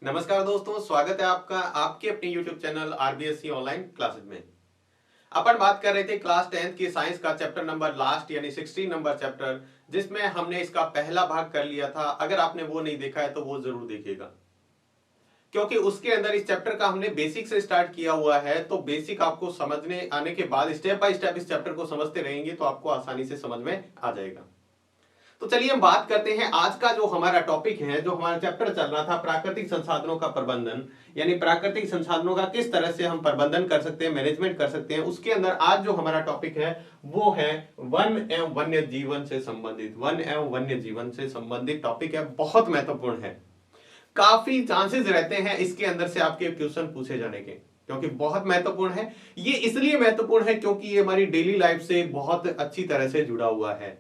नमस्कार दोस्तों, स्वागत है आपका आपके अपने YouTube channel RBSC online classes में। अपन बात कर रहे थे क्लास 10th की साइंस का चैप्टर नंबर लास्ट यानी 16 नंबर चैप्टर, जिसमें हमने इसका पहला भाग कर लिया था। अगर आपने वो नहीं देखा है तो वो जरूर देखिएगा, क्योंकि उसके अंदर इस चैप्टर का हमने बेसिक से स्टार्ट किया हुआ है। तो बेसिक आपको समझने आने के बाद स्टेप बाय स्टेप इस चैप्टर को समझते रहेंगे तो आपको आसानी से समझ में आ जाएगा। तो चलिए हम बात करते हैं आज का जो हमारा टॉपिक है, जो हमारा चैप्टर चल रहा था प्राकृतिक संसाधनों का प्रबंधन, यानी प्राकृतिक संसाधनों का किस तरह से हम प्रबंधन कर सकते हैं, मैनेजमेंट कर सकते हैं। उसके अंदर आज जो हमारा टॉपिक है वो है वन एवं वन्य जीवन से संबंधित। वन एवं वन्य जीवन से संबंधित टॉपिक है, बहुत महत्वपूर्ण है। काफी चांसेस रहते हैं इसके अंदर से आपके क्वेश्चन पूछे जाने के, क्योंकि बहुत महत्वपूर्ण है। ये इसलिए महत्वपूर्ण है क्योंकि ये हमारी डेली लाइफ से बहुत अच्छी तरह से जुड़ा हुआ है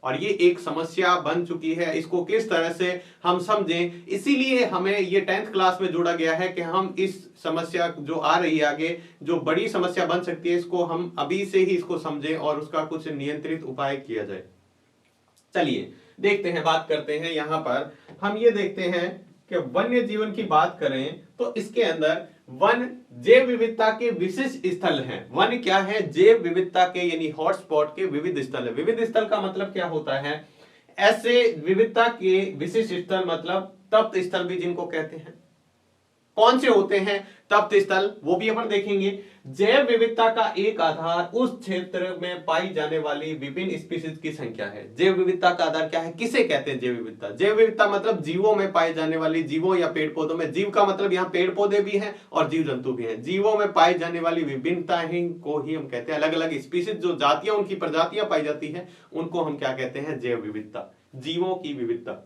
और ये एक समस्या बन चुकी है। इसको किस तरह से हम समझें, इसीलिए हमें ये 10th क्लास में जोड़ा गया है कि हम इस समस्या जो आ रही है आगे, जो बड़ी समस्या बन सकती है, इसको हम अभी से ही इसको समझें और उसका कुछ नियंत्रित उपाय किया जाए। चलिए देखते हैं, बात करते हैं। यहां पर हम ये देखते हैं कि वन्य जीवन की बात करें तो इसके अंदर वन जैव विविधता के विशिष्ट स्थल हैं। वन क्या है? जैव विविधता के यानी हॉटस्पॉट के विविध स्थल है। विविध स्थल का मतलब क्या होता है? ऐसे विविधता के विशिष्ट स्थल मतलब तप्त स्थल भी जिनको कहते हैं। कौन से होते हैं तप्त स्थल, वो भी अपन देखेंगे। जैव विविधता का एक आधार उस क्षेत्र में पाई जाने वाली विभिन्न स्पीशीज की संख्या है। जैव विविधता का आधार क्या है, किसे कहते हैं जैव विविधता? जैव विविधता मतलब जीवों में पाई जाने वाली, जीवों या पेड़ पौधों में, जीव का मतलब यहाँ पेड़ पौधे भी हैं और जीव जंतु भी हैं। जीवों में पाई जाने वाली विभिन्नताएं को ही हम कहते हैं, अलग अलग स्पीशीज, जो जातियां, उनकी प्रजातियां पाई जाती है, उनको हम क्या कहते हैं? जैव विविधता, जीवों की विविधता।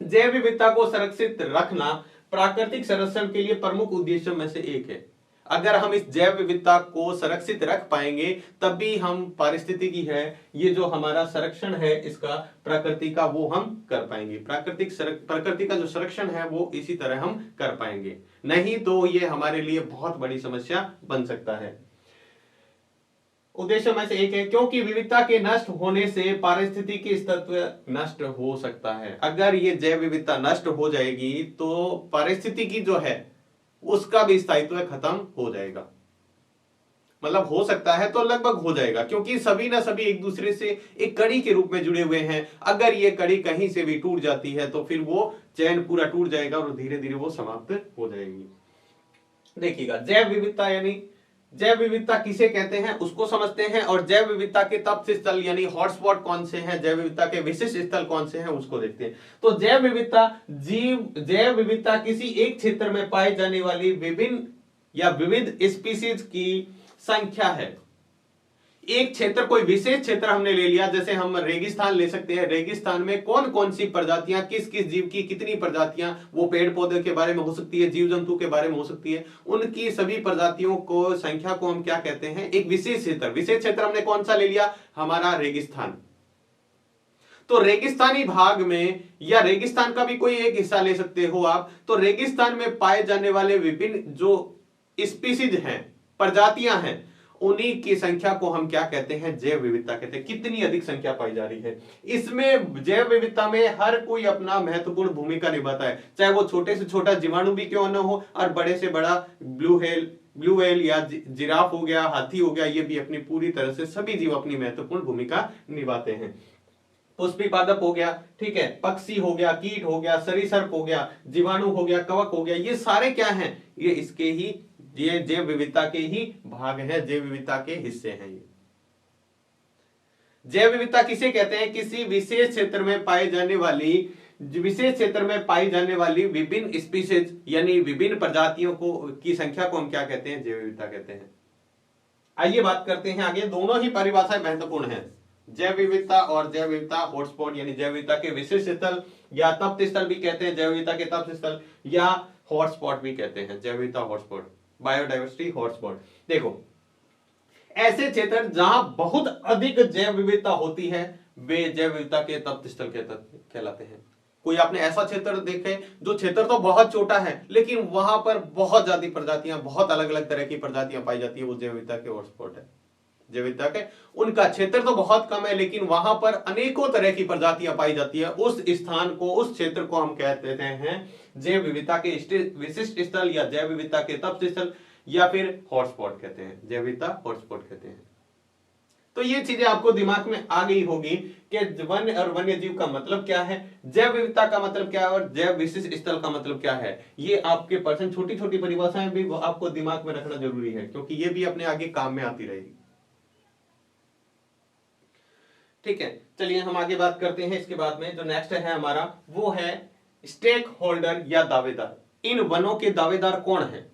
जैव विविधता को संरक्षित रखना प्राकृतिक संरक्षण के लिए प्रमुख उद्देश्यों में से एक है। अगर हम इस जैव विविधता को संरक्षित रख पाएंगे तभी हम पारिस्थितिकी है, ये जो हमारा संरक्षण है इसका, प्रकृति का, वो हम कर पाएंगे। प्रकृति का जो संरक्षण है वो इसी तरह हम कर पाएंगे, नहीं तो ये हमारे लिए बहुत बड़ी समस्या बन सकता है। उद्देश्य में से एक है क्योंकि विविधता के नष्ट होने से पारिस्थितिकी तत्व नष्ट हो सकता है। अगर ये जैव विविधता नष्ट हो जाएगी तो पारिस्थितिकी जो है उसका भी स्थायित्व खत्म हो जाएगा। मतलब हो सकता है तो लगभग हो जाएगा, क्योंकि सभी ना सभी एक दूसरे से एक कड़ी के रूप में जुड़े हुए हैं। अगर ये कड़ी कहीं से भी टूट जाती है तो फिर वो चैन पूरा टूट जाएगा और धीरे धीरे वो समाप्त हो जाएगी। देखिएगा, जैव विविधता यानी जैव विविधता किसे कहते हैं उसको समझते हैं, और जैव विविधता के तप्त स्थल यानी हॉटस्पॉट कौन से हैं, जैव विविधता के विशिष्ट स्थल कौन से हैं उसको देखते हैं। तो जैव विविधता किसी एक क्षेत्र में पाई जाने वाली विभिन्न या विविध स्पीशीज की संख्या है। एक क्षेत्र, कोई विशेष क्षेत्र हमने ले लिया, जैसे हम रेगिस्तान ले सकते हैं। रेगिस्तान में कौन कौन सी प्रजातियां, किस किस जीव की कितनी प्रजातियां, वो पेड़ पौधे के बारे में हो सकती है, जीव जंतु के बारे में हो सकती है, उनकी सभी प्रजातियों को, संख्या को हम क्या कहते हैं? एक विशेष क्षेत्र। विशेष क्षेत्र हमने कौन सा ले लिया? हमारा रेगिस्तान। तो रेगिस्तानी भाग में, या रेगिस्तान का भी कोई एक हिस्सा ले सकते हो आप, तो रेगिस्तान में पाए जाने वाले विभिन्न जो स्पीशीज हैं, प्रजातियां हैं, उन्हीं की संख्या को हम क्या कहते हैं? जैव विविधता कहते हैं। कितनी अधिक संख्या पाई जा रही है इसमें। जैव विविधता में हर कोई अपना महत्वपूर्ण भूमिका निभाता है, चाहे वो छोटे से छोटा जीवाणु भी क्यों न हो, और बड़े से बड़ा ब्लू व्हेल या जिराफ हो गया, हाथी हो गया, ये भी अपनी पूरी तरह से सभी जीव अपनी महत्वपूर्ण भूमिका निभाते हैं। पुष्पी पादप हो गया, ठीक है, पक्षी हो गया, कीट हो गया, सरीसृप हो गया, जीवाणु हो गया, कवक हो गया, ये सारे क्या हैं? ये इसके ही, ये जैव विविधता के ही भाग है, जैव विविधता के हिस्से हैं ये। जैव विविधता किसे कहते हैं? किसी विशेष क्षेत्र में पाई जाने वाली विभिन्न स्पीशीज यानी विभिन्न प्रजातियों को की संख्या को हम क्या कहते हैं? जैव विविधता कहते हैं। आइए बात करते हैं आगे। दोनों ही परिभाषाएं महत्वपूर्ण है, जैव विविधता और जैव विविधता हॉटस्पॉट यानी जैव विविधता के विशिष्ट स्थल, या तप्त स्थल भी कहते हैं, जैव विविधता के तप्त स्थल, या हॉटस्पॉट भी कहते हैं, जैव विविधता हॉटस्पॉट, बायोडाइवर्सिटी हॉटस्पॉट। देखो, ऐसे क्षेत्र जहां बहुत अधिक जैव विविधता होती है वे जैव विविधता के तप्त स्थल कहलाते हैं। कोई आपने ऐसा क्षेत्र देखे जो क्षेत्र तो बहुत छोटा है लेकिन वहां पर बहुत ज्यादा प्रजातियां, बहुत अलग अलग तरह की प्रजातियां पाई जाती है, वो जैव विविधता के हॉटस्पॉट है। जैव विविधता के, उनका क्षेत्र तो बहुत कम है लेकिन वहां पर अनेकों तरह की प्रजातियां पाई जाती है। उस स्थान को, उस क्षेत्र को हम कहते हैं जैव विविधता के विशिष्ट स्थल या जैव विविधता के तप स्थल या फिर हॉटस्पॉट कहते हैं, जैव विविधता हॉटस्पॉट कहते हैं। तो ये चीजें आपको दिमाग में आ गई होगी कि वन और वन्य जीव का मतलब क्या है, जैव विविधता का मतलब क्या है और जैव विशिष्ट स्थल का मतलब क्या है। ये आपके पर्सन छोटी छोटी परिभाषाएं भी आपको दिमाग में रखना जरूरी है, क्योंकि ये भी अपने आगे काम में आती रहेगी। ठीक है, चलिए हम आगे बात करते हैं। इसके बाद में जो नेक्स्ट है हमारा वो है स्टेक होल्डर या दावेदार। इन वनों के दावेदार कौन है,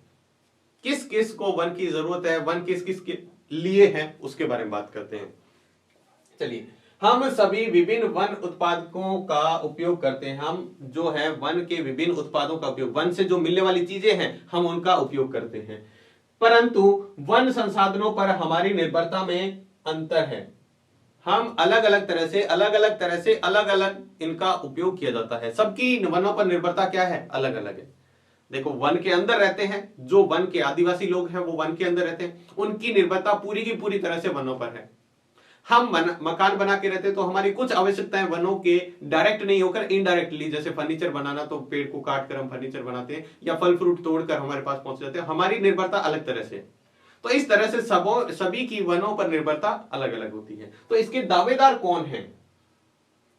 किस किस को वन की जरूरत है, वन किस किस के लिए है, उसके बारे में बात करते हैं। चलिए, हम सभी विभिन्न वन उत्पादकों का उपयोग करते हैं। हम जो है वन के विभिन्न उत्पादों का उपयोग, वन से जो मिलने वाली चीजें हैं हम उनका उपयोग करते हैं, परंतु वन संसाधनों पर हमारी निर्भरता में अंतर है। हम अलग अलग तरह से अलग अलग इनका उपयोग किया जाता है। सबकी वनों पर निर्भरता क्या है, अलग अलग है। देखो, वन के अंदर रहते हैं, जो वन के आदिवासी लोग हैं वो वन के अंदर रहते हैं, उनकी निर्भरता पूरी की पूरी तरह से वनों पर है। हम मकान बना के रहते हैं तो हमारी कुछ आवश्यकताएं वनों के डायरेक्ट नहीं होकर इनडायरेक्टली, जैसे फर्नीचर बनाना तो पेड़ को काट कर हम फर्नीचर बनाते हैं, या फल फ्रूट तोड़कर हमारे पास पहुंच जाते हैं, हमारी निर्भरता अलग तरह से। तो इस तरह से सभी की वनों पर निर्भरता अलग अलग होती है। तो इसके दावेदार कौन है,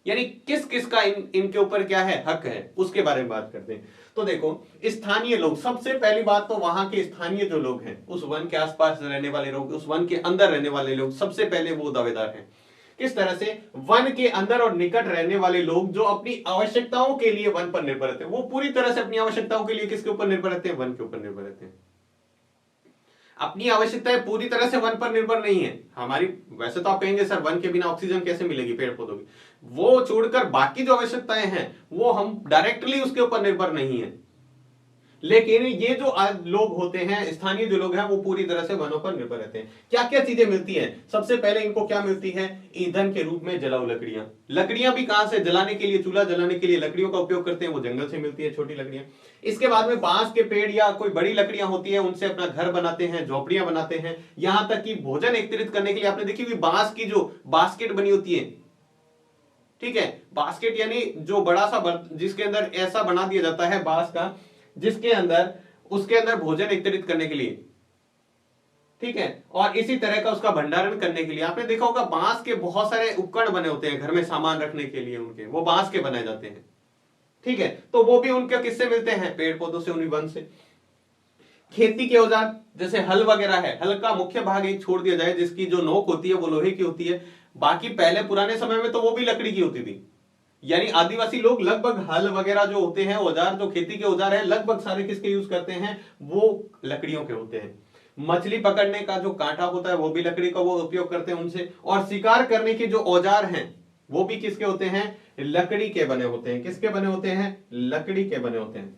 यानी किस किस का इनके ऊपर क्या है, हक है, उसके बारे में बात करते हैं। तो देखो, स्थानीय लोग, सबसे पहली बात तो वहां के स्थानीय जो लोग हैं, उस वन के आसपास रहने वाले लोग, उस वन के अंदर रहने वाले लोग, सबसे पहले वो दावेदार हैं। किस तरह से, वन के अंदर और निकट रहने वाले लोग जो अपनी आवश्यकताओं के लिए वन पर निर्भर रहते हैं, वो पूरी तरह से अपनी आवश्यकताओं के लिए किसके ऊपर निर्भर रहते हैं, वन के ऊपर निर्भर रहते हैं। अपनी आवश्यकताएं पूरी तरह से वन पर निर्भर नहीं है हमारी। वैसे तो आप कहेंगे सर वन के बिना ऑक्सीजन कैसे मिलेगी पेड़ पौधों की, वो छोड़कर बाकी जो आवश्यकताएं हैं वो हम डायरेक्टली उसके ऊपर निर्भर नहीं है। लेकिन ये जो लोग होते हैं, स्थानीय जो लोग हैं, वो पूरी तरह से वनों पर निर्भर रहते हैं। क्या क्या चीजें मिलती हैं, सबसे पहले इनको क्या मिलती है, ईंधन के रूप में जलाऊ लकड़ियां। लकड़ियां भी कहां से, जलाने के लिए, चूल्हा जलाने के लिए लकड़ियों का उपयोग करते हैं, वो जंगल से मिलती है, छोटी लकड़ियां। इसके बाद में बांस के पेड़ या कोई बड़ी लकड़ियां होती है, उनसे अपना घर बनाते हैं, झोपड़ियां बनाते हैं। यहां तक कि भोजन एकत्रित करने के लिए आपने देखी हुई बांस की जो बास्केट बनी होती है, ठीक है, बास्केट यानी जो बड़ा सा जिसके अंदर ऐसा बना दिया जाता है बांस का, जिसके अंदर उसके अंदर भोजन एकत्रित करने के लिए, ठीक है, और इसी तरह का उसका भंडारण करने के लिए। आपने देखा होगा बांस के बहुत सारे उपकरण बने होते हैं घर में सामान रखने के लिए, उनके वो बांस के बनाए जाते हैं, ठीक है। तो वो भी उनके किससे मिलते हैं, पेड़ पौधों से, उन्हीं वन से। खेती के औजार जैसे हल वगैरह है, हल का मुख्य भाग एक छोड़ दिया जाए, जिसकी जो नोक होती है वो लोहे की होती है, बाकी पहले पुराने समय में तो वो भी लकड़ी की होती थी। यानी आदिवासी लोग लगभग हल वगैरह जो होते हैं औजार, जो खेती के औजार है, लगभग सारे किसके यूज करते हैं, वो लकड़ियों के होते हैं। मछली पकड़ने का जो कांटा होता है वो भी लकड़ी का वो उपयोग करते हैं उनसे, और शिकार करने के जो औजार हैं वो भी किसके होते हैं, लकड़ी के बने होते हैं। किसके बने होते हैं, लकड़ी के बने होते हैं,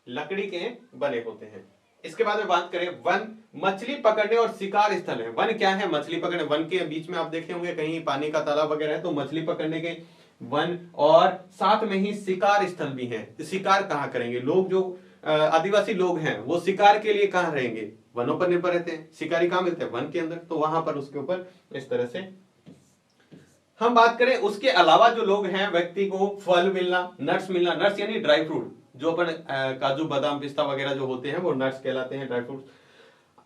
लकड़ी के बने होते हैं। इसके बाद में बात करें, वन मछली पकड़ने और शिकार स्थल है। वन क्या है, मछली पकड़ने। वन के बीच में आप देखे होंगे कहीं पानी का तालाब वगैरह है तो मछली पकड़ने के वन, और साथ में ही शिकार स्थल भी है। शिकार कहां करेंगे लोग, जो आदिवासी लोग हैं वो शिकार के लिए कहां रहेंगे, वनों पर निर्भर रहते हैं। शिकारी कहां मिलते हैं, वन के अंदर, तो वहां पर उसके ऊपर इस तरह से हम बात करें। उसके अलावा जो लोग हैं, व्यक्ति को फल मिलना, नट्स मिलना, नट्स यानी ड्राई फ्रूट, जो अपन काजू बादाम पिस्ता वगैरह जो होते हैं वो नट्स कहलाते हैं, ड्राई फ्रूट,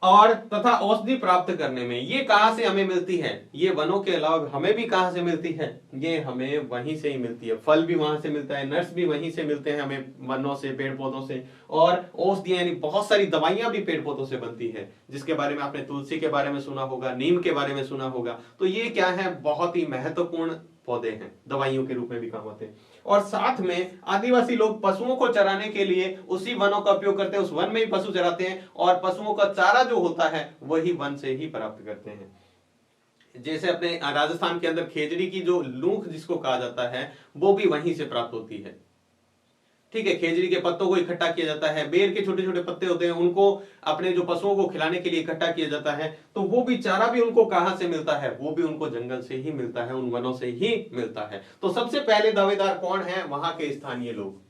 और तथा औषधि प्राप्त करने में ये कहां से हमें मिलती है, ये वनों के अलावा हमें भी कहां से मिलती है, ये हमें वहीं से ही मिलती है। फल भी वहां से मिलता है, नट्स भी वहीं से मिलते हैं हमें, वनों से, पेड़ पौधों से। और औषधियां यानी बहुत सारी दवाइयां भी पेड़ पौधों से बनती है, जिसके बारे में आपने तुलसी के बारे में सुना होगा, नीम के बारे में सुना होगा। तो ये क्या है, बहुत ही महत्वपूर्ण पौधे हैं, दवाइयों के रूप में भी काम आते हैं। और साथ में आदिवासी लोग पशुओं को चराने के लिए उसी वनों का उपयोग करते हैं, उस वन में ही पशु चराते हैं, और पशुओं का चारा जो होता है वही वन से ही प्राप्त करते हैं। जैसे अपने राजस्थान के अंदर खेजड़ी की जो लूख जिसको कहा जाता है वो भी वहीं से प्राप्त होती है, ठीक है। खेजड़ी के पत्तों को इकट्ठा किया जाता है, बेर के छोटे छोटे पत्ते होते हैं उनको अपने जो पशुओं को खिलाने के लिए इकट्ठा किया जाता है। तो वो भी चारा भी उनको कहां से मिलता है, वो भी उनको जंगल से ही मिलता है, उन वनों से ही मिलता है। तो सबसे पहले दावेदार कौन है, वहां के स्थानीय लोग।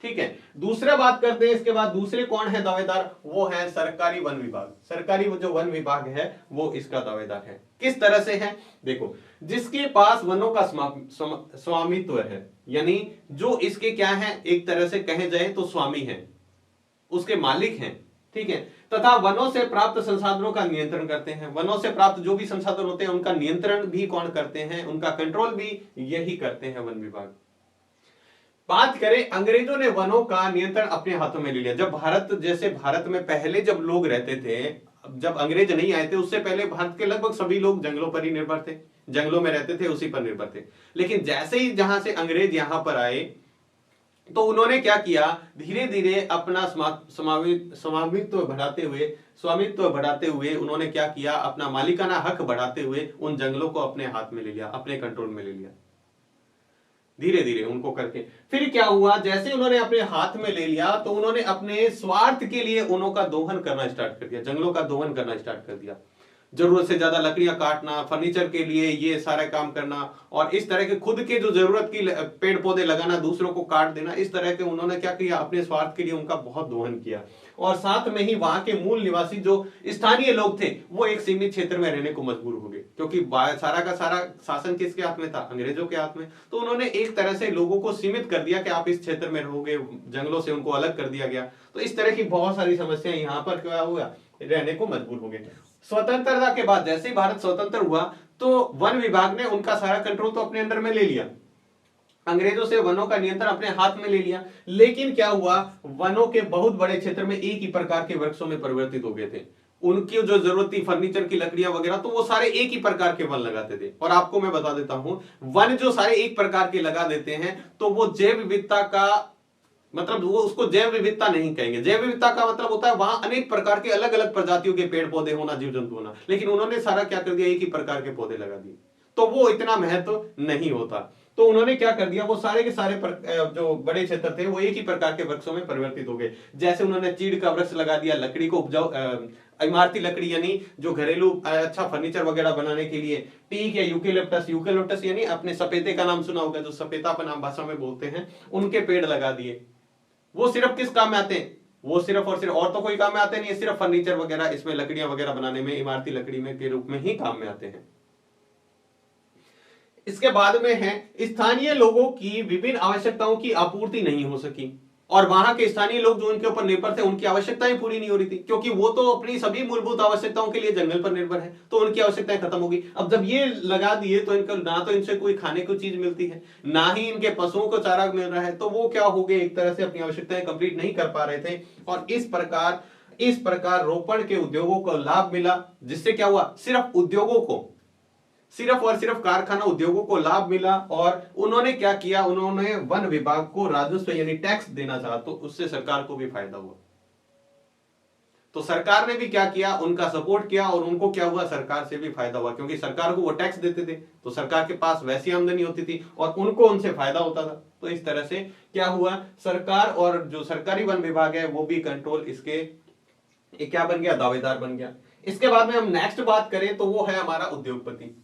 ठीक है। दूसरा बात करते हैं, इसके बाद दूसरे कौन है दावेदार, वो है सरकारी वन विभाग। सरकारी जो वन विभाग है वो इसका दावेदार है। किस तरह से है, देखो, जिसके पास वनों का स्वामित्व है, यानी जो इसके क्या है, एक तरह से कहे जाए तो स्वामी है, उसके मालिक हैं, ठीक है, तथा वनों से प्राप्त संसाधनों का नियंत्रण करते हैं। वनों से प्राप्त जो भी संसाधन होते हैं उनका नियंत्रण भी कौन करते हैं, उनका कंट्रोल भी यही करते हैं, वन विभाग। बात करें, अंग्रेजों ने वनों का नियंत्रण अपने हाथों में ले लिया। जब भारत में पहले जब लोग रहते थे, जब अंग्रेज नहीं आए थे, उससे पहले भारत के लगभग सभी लोग जंगलों पर ही निर्भर थे, जंगलों में रहते थे, उसी पर निर्भर थे। लेकिन जैसे ही जहां से अंग्रेज यहां पर आए तो उन्होंने क्या किया, धीरे धीरे अपना स्वामित्व बढ़ाते हुए उन्होंने क्या किया, अपना मालिकाना हक बढ़ाते हुए उन जंगलों को अपने हाथ में ले लिया, अपने कंट्रोल में ले लिया, धीरे धीरे उनको करके। फिर क्या हुआ, जैसे उन्होंने अपने हाथ में ले लिया तो उन्होंने अपने स्वार्थ के लिए उन्हों का दोहन करना स्टार्ट कर दिया, जंगलों का दोहन करना स्टार्ट कर दिया। जरूरत से ज्यादा लकड़ियां काटना, फर्नीचर के लिए ये सारा काम करना, और इस तरह के खुद के जो जरूरत की पेड़ पौधे लगाना, दूसरों को काट देना, इस तरह के उन्होंने क्या किया, अपने स्वार्थ के लिए उनका बहुत दोहन किया। और साथ में ही वहां के मूल निवासी जो स्थानीय लोग थे वो एक सीमित क्षेत्र में रहने को मजबूर हो गए, क्योंकि सारा का सारा शासन किसके हाथ में था, अंग्रेजों के हाथ में। तो उन्होंने एक तरह से लोगों को सीमित कर दिया कि आप इस क्षेत्र में रहोगे, जंगलों से उनको अलग कर दिया गया। तो इस तरह की बहुत सारी समस्याएं यहाँ पर क्या हुआ, रहने को मजबूर हो गए। स्वतंत्रता के बाद जैसे ही भारत स्वतंत्र हुआ तो वन विभाग ने उनका सारा कंट्रोल तो अपने अंडर में ले लिया, अंग्रेजों से वनों का नियंत्रण अपने हाथ में ले लिया। लेकिन क्या हुआ, वनों के बहुत बड़े क्षेत्र में एक ही प्रकार के वृक्षों में परिवर्तित हो गए थे। उनकी जो जरूरत थी फर्नीचर की लकड़ियां वगैरह, तो वो सारे एक ही प्रकार के वन लगाते थे। और आपको मैं बता देता हूं, वन जो सारे एक प्रकार के लगा देते हैं तो वो जैव विविधता का मतलब, वो उसको जैव विविधता नहीं कहेंगे। जैव विविधता का मतलब होता है वहां अनेक प्रकार के अलग अलग प्रजातियों के पेड़ पौधे होना, जीव जंतु होना। लेकिन उन्होंने सारा क्या कर दिया, एक ही प्रकार के पौधे लगा दिए, तो वो इतना महत्व नहीं होता। तो उन्होंने क्या कर दिया, वो सारे के सारे जो बड़े क्षेत्र थे वो एक ही प्रकार के वृक्षों में परिवर्तित हो गए। जैसे उन्होंने चीड़ का वृक्ष लगा दिया, लकड़ी को उपजाऊ, इमारती लकड़ी यानी जो घरेलू अच्छा फर्नीचर वगैरह बनाने के लिए टीक या यूकेलिप्टस यानी अपने सपेते का नाम सुना होगा, जो सपेता पर नाम भाषा में बोलते हैं, उनके पेड़ लगा दिए। वो सिर्फ किस काम में आते हैं, वो सिर्फ और सिर्फ, और तो कोई काम में आते नहीं है, सिर्फ फर्नीचर वगैरह, इसमें लकड़ियां वगैरह बनाने में, इमारती लकड़ी में के रूप में ही काम में आते हैं। इसके बाद में है, स्थानीय लोगों की विभिन्न आवश्यकताओं की आपूर्ति नहीं हो सकी, और वहां के स्थानीय लोग जो उनके ऊपर निर्भर थे उनकी आवश्यकताएं पूरी नहीं हो रही थी, क्योंकि वो तो अपनी सभी मूलभूत आवश्यकताओं के लिए जंगल पर निर्भर है, तो उनकी आवश्यकताएं खत्म हो गई। अब जब ये लगा दिए तो इनको ना तो इनसे कोई खाने को चीज मिलती है, ना ही इनके पशुओं को चारा मिल रहा है, तो वो क्या हो गए, एक तरह से अपनी आवश्यकताएं कंप्लीट नहीं कर पा रहे थे। और इस प्रकार रोपण के उद्योगों को लाभ मिला, जिससे क्या हुआ, सिर्फ उद्योगों को, सिर्फ और सिर्फ कारखाना उद्योगों को लाभ मिला। और उन्होंने क्या किया, उन्होंने वन विभाग को राजस्व यानी टैक्स देना चाहा, तो उससे सरकार को भी फायदा हुआ। तो सरकार ने भी क्या किया, उनका सपोर्ट किया, और उनको क्या हुआ, सरकार से भी फायदा हुआ, क्योंकि सरकार को वो टैक्स देते थे तो सरकार के पास वैसी आमदनी होती थी और उनको उनसे फायदा होता था। तो इस तरह से क्या हुआ, सरकार और जो सरकारी वन विभाग है वो भी कंट्रोल इसके क्या बन गया, दावेदार बन गया। इसके बाद में हम नेक्स्ट बात करें तो वो है हमारा उद्योगपति।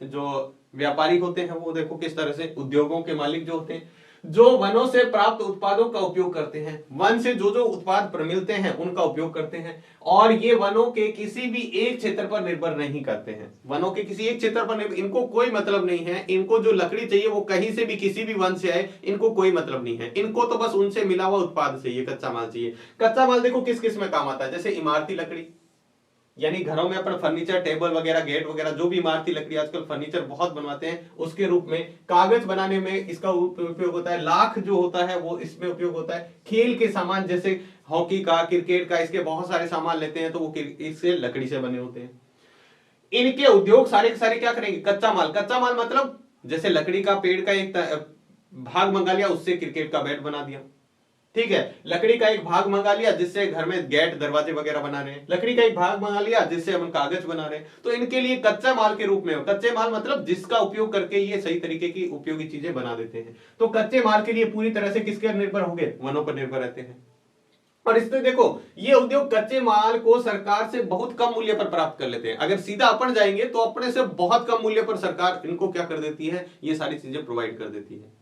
जो व्यापारी होते हैं वो देखो किस तरह से, उद्योगों के मालिक जो होते हैं, जो वनों से प्राप्त उत्पादों का उपयोग करते हैं, वन से जो जो उत्पाद मिलते हैं उनका उपयोग करते हैं, और ये वनों के किसी भी एक क्षेत्र पर निर्भर नहीं करते हैं। वनों के किसी एक क्षेत्र पर इनको कोई मतलब नहीं है, इनको जो लकड़ी चाहिए वो कहीं से भी किसी भी वन से आए, इनको कोई मतलब नहीं है। इनको तो बस उनसे मिला हुआ उत्पाद चाहिए, कच्चा माल चाहिए। कच्चा माल देखो किस किस में काम आता है, जैसे इमारती लकड़ी, यानी घरों में अपन फर्नीचर, टेबल वगैरह, गेट वगैरह, जो भी इमारती लकड़ी, आजकल फर्नीचर बहुत बनवाते हैं, उसके रूप में। कागज बनाने में इसका उपयोग होता है। लाख जो होता है वो इसमें उपयोग होता है। खेल के सामान जैसे हॉकी का, क्रिकेट का, इसके बहुत सारे सामान लेते हैं तो वो इससे लकड़ी से बने होते हैं। इनके उद्योग सारे के सारे क्या करेंगे, कच्चा माल। कच्चा माल मतलब जैसे लकड़ी का पेड़ का एक भाग मंगा लिया, उससे क्रिकेट का बैट बना दिया, ठीक है। लकड़ी का एक भाग मंगा लिया जिससे घर में गेट दरवाजे वगैरह बना रहे हैं, लकड़ी का एक भाग मंगा लिया जिससे हम कागज बना रहे हैं। तो इनके लिए कच्चा माल के रूप में हो। कच्चे माल मतलब जिसका उपयोग करके ये सही तरीके की उपयोगी चीजें बना देते हैं। तो कच्चे माल के लिए पूरी तरह से किसके निर्भर होंगे, वनों पर निर्भर रहते हैं। और इसमें देखो ये उद्योग कच्चे माल को सरकार से बहुत कम मूल्य पर प्राप्त कर लेते हैं। अगर सीधा अपन जाएंगे तो अपने से बहुत कम मूल्य पर सरकार इनको क्या कर देती है, ये सारी चीजें प्रोवाइड कर देती है।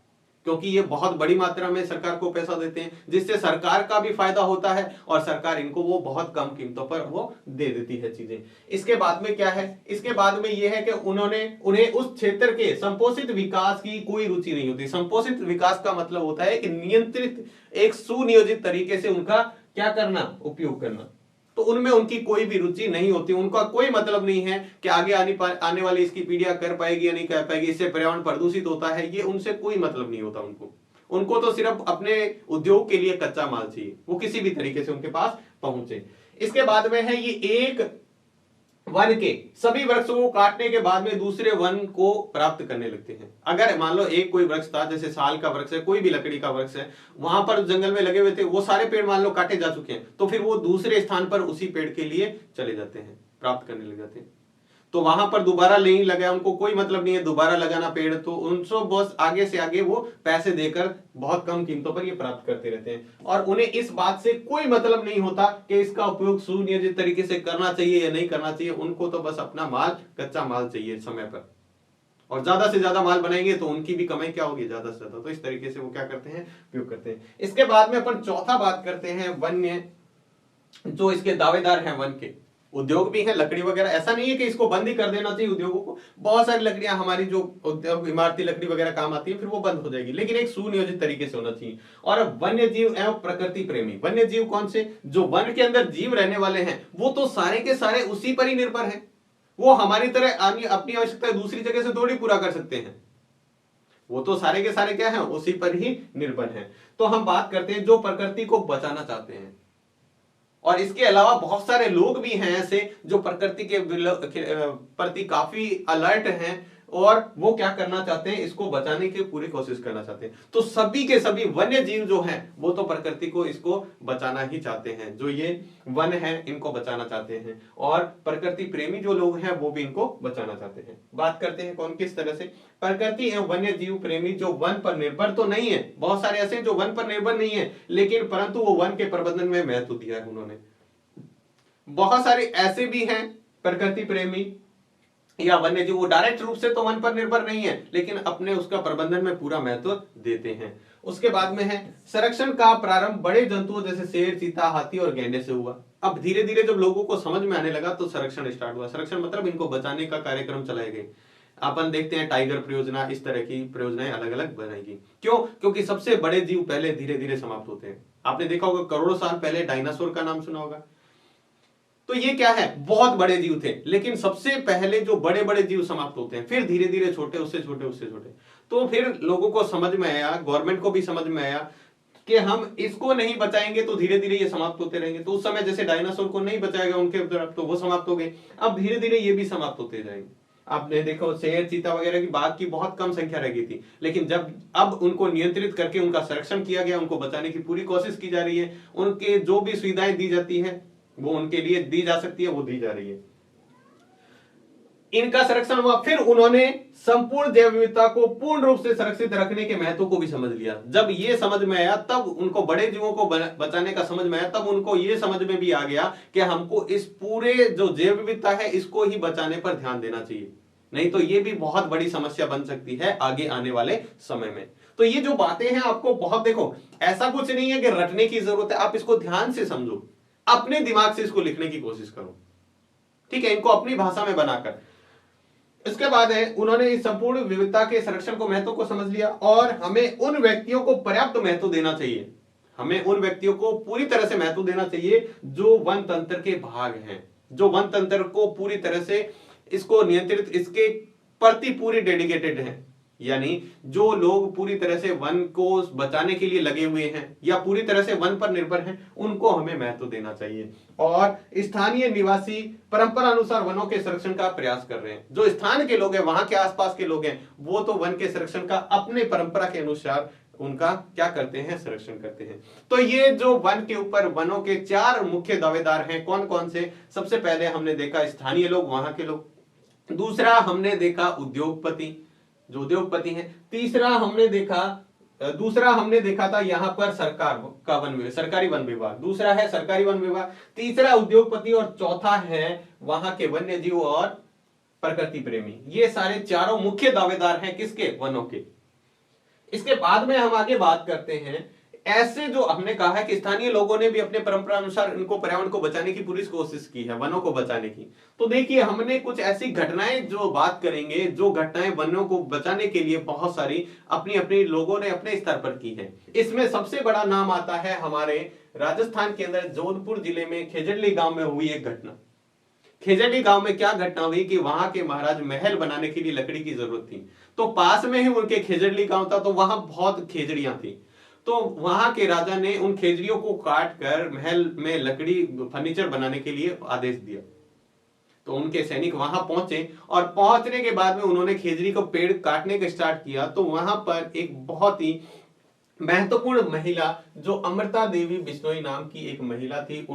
क्योंकि ये बहुत बड़ी मात्रा में सरकार को पैसा देते हैं, जिससे सरकार का भी फायदा होता है और सरकार इनको वो बहुत कम कीमतों पर वो दे देती है चीजें। इसके बाद में क्या है, इसके बाद में ये है कि उन्हें उस क्षेत्र के संपोषित विकास की कोई रुचि नहीं होती। संपोषित विकास का मतलब होता है कि नियंत्रित, एक सुनियोजित तरीके से उनका क्या करना, उपयोग करना। तो उनमें उनकी कोई भी रुचि नहीं होती, उनका कोई मतलब नहीं है कि आगे आने वाली इसकी पीढ़ियां कर पाएगी या नहीं कर पाएगी, इससे पर्यावरण प्रदूषित होता है, ये उनसे कोई मतलब नहीं होता उनको तो सिर्फ अपने उद्योग के लिए कच्चा माल चाहिए, वो किसी भी तरीके से उनके पास पहुंचे। इसके बाद में है ये एक वन के सभी वृक्षों को काटने के बाद में दूसरे वन को प्राप्त करने लगते हैं। अगर मान लो एक कोई वृक्ष था, जैसे साल का वृक्ष है, कोई भी लकड़ी का वृक्ष है, वहां पर जंगल में लगे हुए थे, वो सारे पेड़ मान लो काटे जा चुके हैं, तो फिर वो दूसरे स्थान पर उसी पेड़ के लिए चले जाते हैं, प्राप्त करने लग जाते हैं। तो वहां पर दोबारा नहीं लगा, उनको कोई मतलब नहीं है दोबारा लगाना पेड़, तो उनको बस आगे से आगे वो पैसे देकर बहुत कम कीमतों पर ये प्राप्त करते रहते हैं और उन्हें इस बात से कोई मतलब नहीं होता कि इसका उपयोग सुनियोजित तरीके से करना चाहिए या नहीं करना चाहिए। उनको तो बस अपना माल, कच्चा माल चाहिए समय पर, और ज्यादा से ज्यादा माल बनाएंगे तो उनकी भी कमाई क्या होगी, ज्यादा से ज्यादा। तो इस तरीके से वो क्या करते हैं, उपयोग करते हैं। इसके बाद में अपन चौथा बात करते हैं वन्य, जो इसके दावेदार हैं वन के। उद्योग भी है, लकड़ी वगैरह, ऐसा नहीं है कि इसको बंद ही कर देना चाहिए उद्योगों को। बहुत सारी लकड़ियां हमारी जो उद्योग, इमारती लकड़ी वगैरह काम आती है, फिर वो बंद हो जाएगी, लेकिन एक सुनियोजित तरीके से होना चाहिए। और वन्य जीव एवं प्रकृति प्रेमी, वन्य जीव कौन से, जो वन के अंदर जीव रहने वाले हैं, वो तो सारे के सारे उसी पर ही निर्भर है। वो हमारी तरह अपनी आवश्यकता दूसरी जगह से थोड़ी पूरा कर सकते हैं, वो तो सारे के सारे क्या है, उसी पर ही निर्भर है। तो हम बात करते हैं जो प्रकृति को बचाना चाहते हैं, और इसके अलावा बहुत सारे लोग भी हैं ऐसे जो प्रकृति के प्रति काफी अलर्ट हैं और वो क्या करना चाहते हैं, इसको बचाने की पूरी कोशिश करना चाहते हैं। तो सभी के सभी वन्य जीव जो हैं वो तो प्रकृति को, इसको बचाना ही चाहते हैं। जो ये वन है इनको बचाना चाहते हैं, और प्रकृति प्रेमी जो लोग हैं वो भी इनको बचाना चाहते हैं। बात करते हैं कौन, किस तरह से। प्रकृति एवं वन्य जीव प्रेमी जो वन पर निर्भर तो नहीं है, बहुत सारे ऐसे जो वन पर निर्भर नहीं है, लेकिन परंतु वो वन के प्रबंधन में महत्व दिया है उन्होंने। बहुत सारे ऐसे भी हैं प्रकृति प्रेमी या वन्य जीव, वो डायरेक्ट रूप से तो वन पर निर्भर नहीं है, लेकिन अपने उसका प्रबंधन में पूरा महत्व देते हैं। उसके बाद में है संरक्षण का प्रारंभ बड़े जंतुओं जैसे शेर, चीता, हाथी और गैंडे से हुआ। अब धीरे धीरे जब लोगों को समझ में आने लगा तो संरक्षण स्टार्ट हुआ। संरक्षण मतलब इनको बचाने का कार्यक्रम चलाए गए। अपन देखते हैं टाइगर परियोजना, इस तरह की परियोजनाएं अलग अलग बनाएगी। क्यों? क्योंकि सबसे बड़े जीव पहले धीरे धीरे समाप्त होते हैं। आपने देखा होगा करोड़ों साल पहले डायनासोर का नाम सुना होगा। तो ये क्या है, बहुत बड़े जीव थे, लेकिन सबसे पहले जो बड़े बड़े जीव समाप्त होते हैं, फिर धीरे धीरे छोटे, उससे छोटे, उससे छोटे। तो फिर लोगों को समझ में आया, गवर्नमेंट को भी समझ में आया कि हम इसको नहीं बचाएंगे तो धीरे धीरे ये समाप्त होते रहेंगे। तो उस समय जैसे डायनासोर को नहीं बचाएगा उनके तरफ, तो वो समाप्त हो गए। अब धीरे धीरे ये भी समाप्त होते जाएंगे। आपने देखो शेर, चीता वगैरह की बाघ की बहुत कम संख्या रह गई थी, लेकिन जब अब उनको नियंत्रित करके उनका संरक्षण किया गया, उनको बचाने की पूरी कोशिश की जा रही है, उनके जो भी सुविधाएं दी जाती है वो उनके लिए दी जा सकती है, वो दी जा रही है। इनका संरक्षण हुआ, फिर उन्होंने संपूर्ण जैव विविधता को पूर्ण रूप से सुरक्षित रखने के महत्व को भी समझ लिया। जब ये समझ में आया तब उनको बड़े जीवों को बचाने का समझ में आया, तब उनको ये समझ में भी आ गया कि हमको इस पूरे जो जैव विविधता है इसको ही बचाने पर ध्यान देना चाहिए, नहीं तो ये भी बहुत बड़ी समस्या बन सकती है आगे आने वाले समय में। तो ये जो बातें हैं आपको बहुत, देखो ऐसा कुछ नहीं है कि रटने की जरूरत है, आप इसको ध्यान से समझो, अपने दिमाग से इसको लिखने की कोशिश करो, ठीक है, इनको अपनी भाषा में बनाकर। इसके बाद है उन्होंने इस संपूर्ण विविधता के संरक्षण को, महत्व को समझ लिया, और हमें उन व्यक्तियों को पर्याप्त महत्व देना चाहिए, हमें उन व्यक्तियों को पूरी तरह से महत्व देना चाहिए जो वन तंत्र के भाग हैं, जो वन तंत्र को पूरी तरह से इसको नियंत्रित, इसके प्रति पूरी डेडिकेटेड हैं, यानी जो लोग पूरी तरह से वन को बचाने के लिए लगे हुए हैं या पूरी तरह से वन पर निर्भर हैं, उनको हमें महत्व देना चाहिए। और स्थानीय निवासी परंपरा अनुसार वनों के संरक्षण का प्रयास कर रहे हैं। जो स्थान के लोग हैं, वहां के आसपास के लोग हैं, वो तो वन के संरक्षण का अपने परंपरा के अनुसार उनका क्या करते हैं, संरक्षण करते हैं। तो ये जो वन के ऊपर वनों के 4 मुख्य दावेदार हैं, कौन कौन से? सबसे पहले हमने देखा स्थानीय लोग, वहां के लोग। दूसरा हमने देखा उद्योगपति, जो उद्योगपति हैं। दूसरा हमने देखा था यहां पर सरकार का वन विभाग, सरकारी वन विभाग। दूसरा है सरकारी वन विभाग, तीसरा उद्योगपति, और चौथा है वहां के वन्य जीव और प्रकृति प्रेमी। ये सारे चारों मुख्य दावेदार हैं किसके? वनों के। इसके बाद में हम आगे बात करते हैं ऐसे जो हमने कहा है कि स्थानीय लोगों ने भी अपने परंपरा अनुसार इनको पर्यावरण को बचाने की पूरी कोशिश की है, वनों को बचाने की। तो देखिए हमने कुछ ऐसी घटनाएं जो बात करेंगे, जो घटनाएं वनों को बचाने के लिए बहुत सारी अपनी अपनी लोगों ने अपने स्तर पर की है। इसमें सबसे बड़ा नाम आता है हमारे राजस्थान के अंदर जोधपुर जिले में खेजड़ली गांव में हुई एक घटना। खेजड़ी गांव में क्या घटना हुई कि वहां के महाराज महल बनाने के लिए लकड़ी की जरूरत थी, तो पास में ही उनके खेजड़ी गांव था, तो वहां बहुत खेजड़ियां थी। तो वहां के राजा ने उन खेजड़ियों को काट कर महल में लकड़ी फर्नीचर बनाने के लिए आदेश दिया। तो उनके सैनिक वहां पहुंचे और पहुंचने के बाद में उन्होंने खेजड़ी को पेड़ काटने का स्टार्ट किया। तो वहां पर एक बहुत ही महत्वपूर्ण महिला जो अमृता देवी बिश्नोई नाम की एक महिला थी,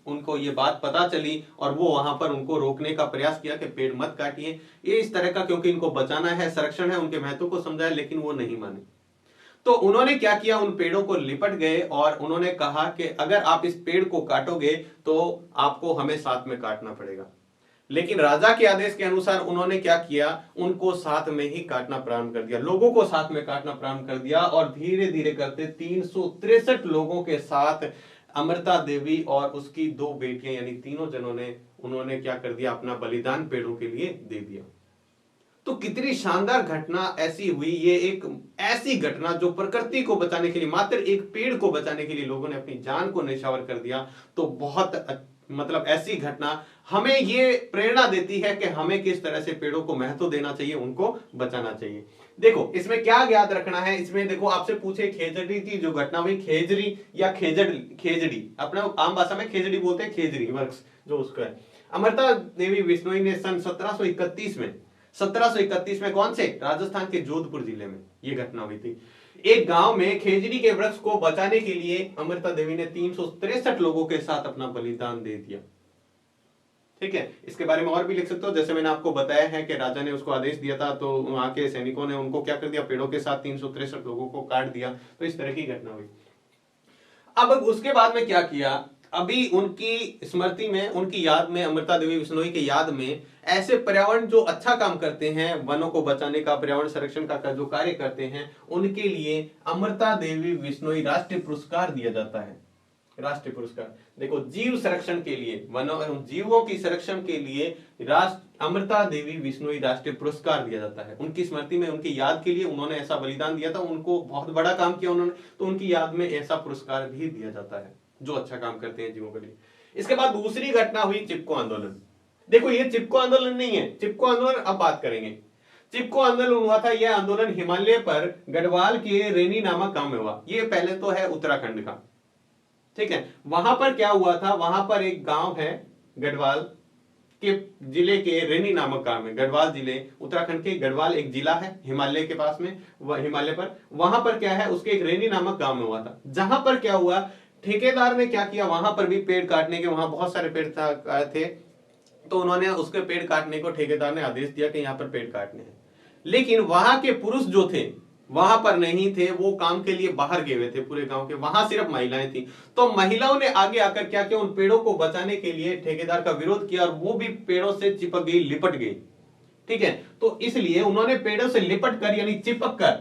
उनको ये बात पता चली और वो वहां पर उनको रोकने का प्रयास किया कि पेड़ मत काटिए, ये इस तरह का, क्योंकि इनको बचाना है, संरक्षण है, उनके महत्व को समझाया, लेकिन वो नहीं माने। तो उन्होंने क्या किया, उन पेड़ों को लिपट गए और उन्होंने कहा कि अगर आप इस पेड़ को काटोगे तो आपको हमें साथ में काटना पड़ेगा। लेकिन राजा के आदेश के अनुसार उन्होंने क्या किया, उनको साथ में ही काटना प्रारंभ कर दिया, लोगों को साथ में काटना प्रारंभ कर दिया और धीरे धीरे करते 363 लोगों के साथ अमृता देवी और उसकी 2 बेटियां यानी तीनों जनों ने उन्होंने क्या कर दिया, अपना बलिदान पेड़ों के लिए दे दिया। तो कितनी शानदार घटना ऐसी हुई, ये एक ऐसी घटना जो प्रकृति को बचाने के लिए, मात्र एक पेड़ को बचाने के लिए लोगों ने अपनी जान को न्यौछावर कर दिया। तो बहुत मतलब ऐसी घटना हमें ये प्रेरणा देती है कि हमें किस तरह से पेड़ों को महत्व देना चाहिए, उनको बचाना चाहिए। देखो इसमें क्या याद रखना है, इसमें देखो आपसे पूछे खेजड़ी की जो घटना हुई, खेजड़ी या खेजड़ी अपना आम भाषा में खेजड़ी बोलते हैं, खेजड़ी वर्क्स जो उसका है। अमृता देवी बिश्नोई ने सन 1731 में कौन से, राजस्थान के जोधपुर जिले में यह घटना हुई थी। एक गांव में खेजड़ी के वृक्ष को बचाने के लिए अमृता देवी ने 363 लोगों के साथ अपना बलिदान दे दिया। ठीक है, इसके बारे में और भी लिख सकते हो, जैसे मैंने आपको बताया है कि राजा ने उसको आदेश दिया था, तो वहां के सैनिकों ने उनको क्या कर दिया, पेड़ों के साथ 363 लोगों को काट दिया। तो इस तरह की घटना हुई। अब उसके बाद में क्या किया, अभी उनकी स्मृति में, उनकी याद में, अमृता देवी बिश्नोई की याद में ऐसे पर्यावरण जो अच्छा काम करते हैं, वनों को बचाने का, पर्यावरण संरक्षण का जो कार्य करते हैं, उनके लिए अमृता देवी बिश्नोई राष्ट्रीय पुरस्कार दिया जाता है। राष्ट्रीय पुरस्कार देखो, जीव संरक्षण के लिए, वनों एवं जीवों की संरक्षण के लिए अमृता देवी बिश्नोई राष्ट्रीय पुरस्कार दिया जाता है। उनकी स्मृति में, उनकी याद के लिए, उन्होंने ऐसा बलिदान दिया था, उनको बहुत बड़ा काम किया उन्होंने, तो उनकी याद में ऐसा पुरस्कार भी दिया जाता है जो अच्छा काम करते हैं जीवों के लिए। इसके बाद दूसरी घटना हुई चिपको आंदोलन। देखो ये चिपको आंदोलन नहीं है, चिपको आंदोलन अब बात करेंगे। चिपको आंदोलन हुआ था, यह आंदोलन हिमालय पर गढ़वाल के रेनी नामक गांव में हुआ। ये पहले तो है उत्तराखंड का, ठीक है। वहां पर क्या हुआ था, वहां पर एक गांव है गढ़वाल के जिले के रेनी नामक गांव में, गढ़वाल जिले उत्तराखंड के, गढ़वाल एक जिला है हिमालय के पास में, हिमालय पर, वहां पर क्या है, उसके एक रेनी नामक गांव में हुआ था। जहां पर क्या हुआ, ठेकेदार ने क्या किया, वहां पर भी पेड़ काटने के, वहां बहुत सारे पेड़ थे, तो उन्होंने उसके पेड़ काटने को ठेकेदार ने आदेश दिया कि यहाँ पर पेड़ काटने हैं। लेकिन वहां के पुरुष जो थे वहां पर नहीं थे, वो काम के लिए बाहर गए हुए थे पूरे गांव के, वहां सिर्फ महिलाएं थी। तो महिलाओं ने आगे आकर क्या किया, उन पेड़ों को बचाने के लिए ठेकेदार का विरोध किया और वो भी पेड़ों से चिपक गई, लिपट गई। ठीक है, तो इसलिए उन्होंने पेड़ों से लिपट कर यानी चिपक कर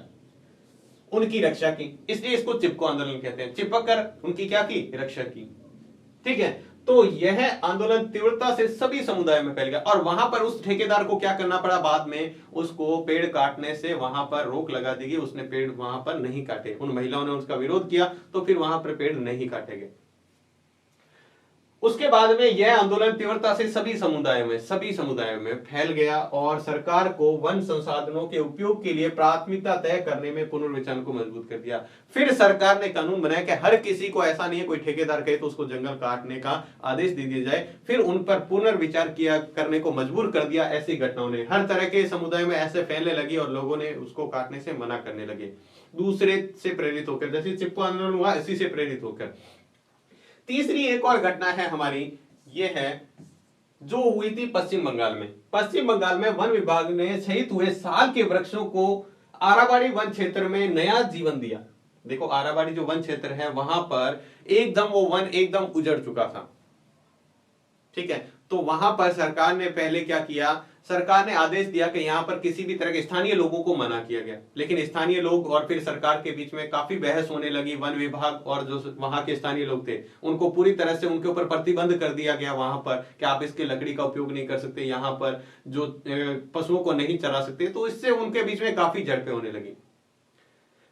उनकी रक्षा की, इसलिए इसको चिपको आंदोलन कहते हैं। चिपक कर उनकी क्या की, रक्षा की। ठीक है, तो यह आंदोलन तीव्रता से सभी समुदाय में फैल गया और वहां पर उस ठेकेदार को क्या करना पड़ा, बाद में उसको पेड़ काटने से वहां पर रोक लगा दी गई, उसने पेड़ वहां पर नहीं काटे। उन महिलाओं ने उसका विरोध किया तो फिर वहां पर पेड़ नहीं काटे गए। उसके बाद में यह आंदोलन तीव्रता से सभी समुदायों में फैल गया और सरकार को वन संसाधनों के उपयोग के लिए प्राथमिकता तय करने में पुनर्विचार को मजबूत कर दिया। फिर सरकार ने कानून बनाया कि हर किसी को, ऐसा नहीं है कोई ठेकेदार कहे तो उसको जंगल काटने का आदेश दे दिया जाए, फिर उन पर पुनर्विचार किया करने को मजबूर कर दिया। ऐसी घटनाओं ने हर तरह के समुदाय में ऐसे फैलने लगी और लोगों ने उसको काटने से मना करने लगे, दूसरे से प्रेरित होकर, जैसे चिपको आंदोलन हुआ इसी से प्रेरित होकर। तीसरी एक और घटना है हमारी, ये है जो हुई थी पश्चिम बंगाल में। पश्चिम बंगाल में वन विभाग ने शहीद हुए साल के वृक्षों को आराबाड़ी वन क्षेत्र में नया जीवन दिया। देखो आराबाड़ी जो वन क्षेत्र है वहां पर एकदम वो वन एकदम उजड़ चुका था। ठीक है, तो वहां पर सरकार ने पहले क्या किया, सरकार ने आदेश दिया कि यहां पर किसी भी तरह के स्थानीय लोगों को मना किया गया। लेकिन स्थानीय लोग और फिर सरकार के बीच में काफी बहस होने लगी। वन विभाग और जो वहां के स्थानीय लोग थे उनको पूरी तरह से उनके ऊपर प्रतिबंध कर दिया गया वहां पर कि आप इसके लकड़ी का उपयोग नहीं कर सकते, यहाँ पर जो पशुओं को नहीं चरा सकते। तो इससे उनके बीच में काफी झड़पें होने लगी।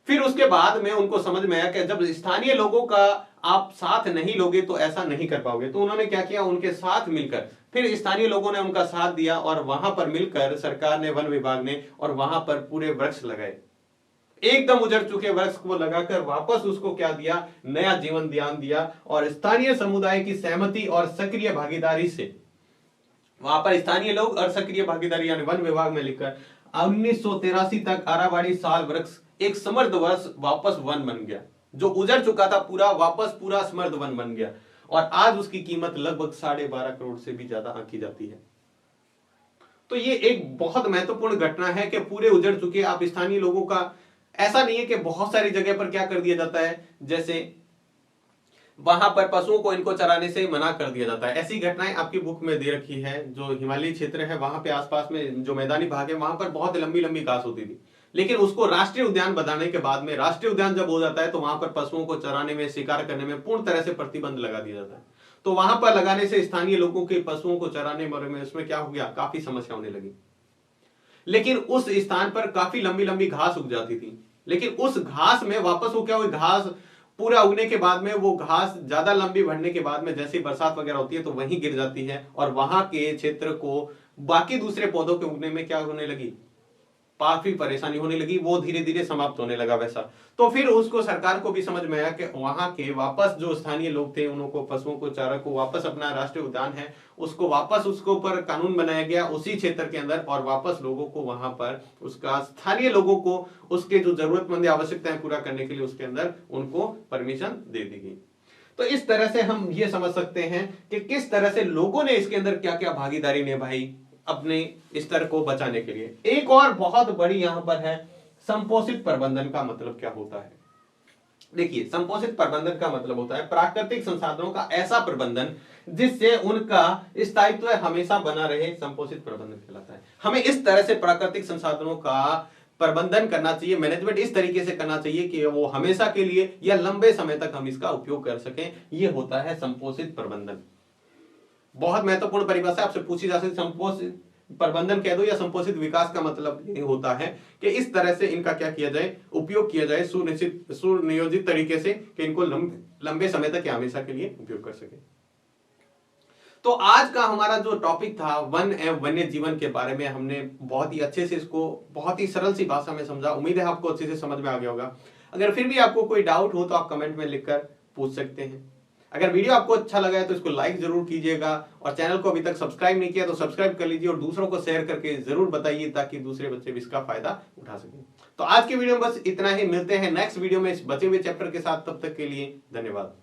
फिर उसके बाद में उनको समझ में आया कि जब स्थानीय लोगों का आप साथ नहीं लोगे तो ऐसा नहीं कर पाओगे। तो उन्होंने क्या किया, उनके साथ मिलकर फिर स्थानीय लोगों ने उनका साथ दिया और वहां पर मिलकर सरकार ने, वन विभाग ने, और वहां पर पूरे वृक्ष लगाए। एकदम उजड़ चुके वृक्ष को लगाकर वापस उसको क्या दिया, नया जीवन ध्यान दिया। और स्थानीय समुदाय की सहमति और सक्रिय भागीदारी से वहां पर स्थानीय लोग और सक्रिय भागीदारी यानी वन विभाग में लिखकर 1983 तक आरावाड़ी साल वृक्ष एक समृद्ध वर्ष वापस वन बन गया। जो उजड़ चुका था पूरा, वापस पूरा समृद्ध वन बन गया। और आज उसकी कीमत लगभग 12.5 करोड़ से भी ज्यादा आंकी जाती है। तो ये एक बहुत महत्वपूर्ण घटना है कि पूरे उजड़ चुके आप स्थानीय लोगों का, ऐसा नहीं है कि बहुत सारी जगह पर क्या कर दिया जाता है, जैसे वहां पर पशुओं को इनको चराने से मना कर दिया जाता है। ऐसी घटनाएं आपकी बुक में दे रखी है। जो हिमालयी क्षेत्र है वहां पे आसपास में जो मैदानी भाग है वहां पर बहुत लंबी लंबी घास होती थी, लेकिन उसको राष्ट्रीय उद्यान बनाने के बाद में, राष्ट्रीय उद्यान जब हो जाता है तो वहां पर पशुओं को चराने में, शिकार करने में पूर्ण तरह से प्रतिबंध लगा दिया जाता है। तो वहां पर लगाने से स्थानीय लोगों के पशुओं को चराने में उसमें क्या हो गया, काफी समस्या होने लगी। लेकिन उस स्थान पर काफी लंबी लंबी घास उग जाती थी, लेकिन उस घास में वापस वो क्या हुई, घास पूरा उगने के बाद में वो घास ज्यादा लंबी बढ़ने के बाद में जैसे बरसात वगैरह होती है तो वहीं गिर जाती है और वहां के क्षेत्र को बाकी दूसरे पौधों के उगने में क्या होने लगी, काफी परेशानी होने लगी। वो धीरे धीरे समाप्त होने लगा वैसा। तो फिर उसको सरकार को भी समझ में आया कि वहां के वापस जो स्थानीय लोग थे उनको, पशुओं को, चारा को वापस, अपना राष्ट्रीय उद्यान है उसको वापस, उसके ऊपर कानून बनाया गया उसी क्षेत्र के अंदर, और वापस लोगों को वहां पर उसका, स्थानीय लोगों को उसके जो जरूरतमंद आवश्यकताएं पूरा करने के लिए उसके अंदर उनको परमिशन दे दी गई। तो इस तरह से हम ये समझ सकते हैं कि किस तरह से लोगों ने इसके अंदर क्या क्या भागीदारी निभाई अपने स्तर को बचाने के लिए। एक और बहुत बड़ी यहां पर है, संपोषित प्रबंधन का मतलब क्या होता है। देखिए, संपोषित प्रबंधन का मतलब होता है प्राकृतिक संसाधनों का ऐसा प्रबंधन जिससे उनका स्थायित्व हमेशा बना रहे, संपोषित प्रबंधन कहलाता है। हमें इस तरह से प्राकृतिक संसाधनों का प्रबंधन करना चाहिए, मैनेजमेंट इस तरीके से करना चाहिए कि वो हमेशा के लिए या लंबे समय तक हम इसका उपयोग कर सकें। यह होता है संपोषित प्रबंधन। बहुत महत्वपूर्ण परिभाषा आपसे पूछी जा सकती, संपोषित प्रबंधन कह दो या संपोषित विकास का मतलब ये होता है कि इस तरह से इनका क्या किया जाए, उपयोग किया जाए सुनियोजित तरीके से कि इनको लंबे समय तक या हमेशा के लिए उपयोग कर सके। तो आज का हमारा जो टॉपिक था वन एवं वन्य जीवन के बारे में, हमने बहुत ही अच्छे से इसको बहुत ही सरल सी भाषा में समझा। उम्मीद है आपको अच्छे से समझ में आ गया होगा। अगर फिर भी आपको कोई डाउट हो तो आप कमेंट में लिखकर पूछ सकते हैं। अगर वीडियो आपको अच्छा लगा है तो इसको लाइक जरूर कीजिएगा, और चैनल को अभी तक सब्सक्राइब नहीं किया तो सब्सक्राइब कर लीजिए और दूसरों को शेयर करके जरूर बताइए ताकि दूसरे बच्चे भी इसका फायदा उठा सकें। तो आज की वीडियो में बस इतना ही, मिलते हैं नेक्स्ट वीडियो में इस बचे हुए चैप्टर के साथ। तब तक के लिए धन्यवाद।